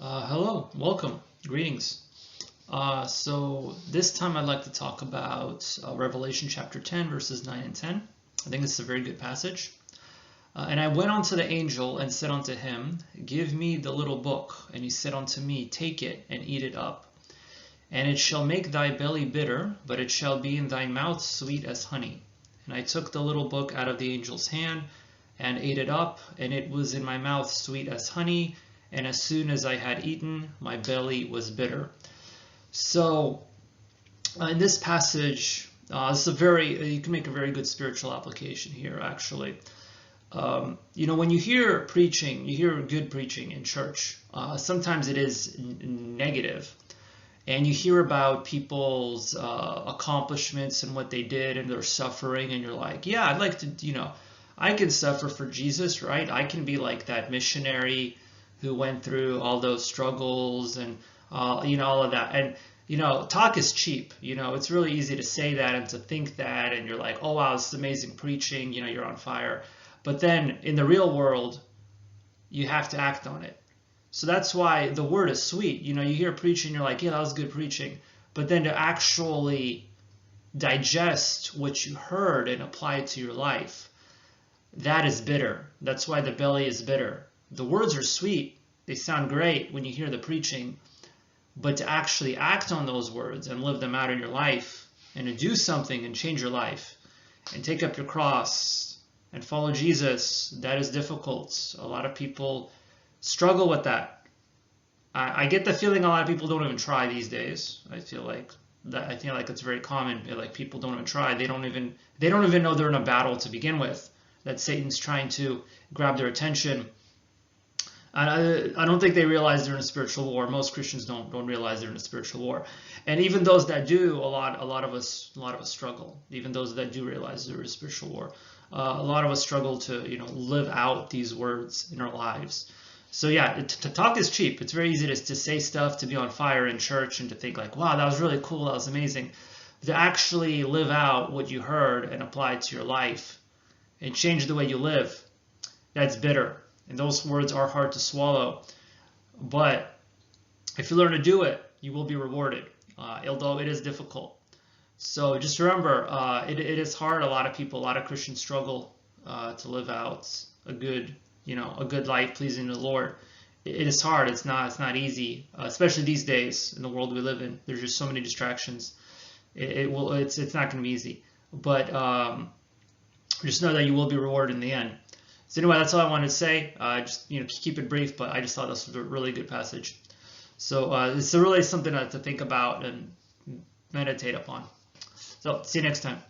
Hello, welcome, greetings. So this time I'd like to talk about Revelation chapter 10, verses 9 and 10. I think this is a very good passage. And I went unto the angel and said unto him, Give me the little book. And he said unto me, Take it and eat it up. And it shall make thy belly bitter, but it shall be in thy mouth sweet as honey. And I took the little book out of the angel's hand and ate it up, and it was in my mouth sweet as honey. And as soon as I had eaten, my belly was bitter. So in this passage, this is you can make a very good spiritual application here, actually. When you hear preaching, you hear good preaching in church. Sometimes it is negative. And you hear about people's accomplishments and what they did and their suffering. And you're like, yeah, I'd like to, I can suffer for Jesus, right? I can be like that missionary who went through all those struggles and all of that. And talk is cheap. It's really easy to say that and to think that, and you're like, oh wow, this is amazing preaching, you're on fire. But then in the real world, you have to act on it. So that's why the word is sweet. You hear preaching, you're like, yeah, that was good preaching. But then to actually digest what you heard and apply it to your life, that is bitter. That's why the belly is bitter. The words are sweet. They sound great when you hear the preaching, but to actually act on those words and live them out in your life and to do something and change your life and take up your cross and follow Jesus, that is difficult. A lot of people struggle with that. I get the feeling a lot of people don't even try these days. I feel like it's very common. Like people don't even try. They don't even know they're in a battle to begin with, that Satan's trying to grab their attention. I don't think they realize they're in a spiritual war. Most Christians don't realize they're in a spiritual war, and even those that do, a lot of us struggle. Even those that do realize they're in a spiritual war, a lot of us struggle to live out these words in our lives. So yeah, to talk is cheap. It's very easy to say stuff, to be on fire in church, and to think like, wow, that was really cool, that was amazing. To actually live out what you heard and apply it to your life and change the way you live, that's bitter. And those words are hard to swallow. But if you learn to do it, you will be rewarded, although it is difficult. So just remember, it is hard. A lot of Christians struggle to live out a good life pleasing to the Lord. It is hard. It's not easy, especially these days in the world we live in. There's just so many distractions. It's not going to be easy. But just know that you will be rewarded in the end. So anyway, that's all I wanted to say. Just keep it brief, but I just thought this was a really good passage. So it's really something to think about and meditate upon. So see you next time.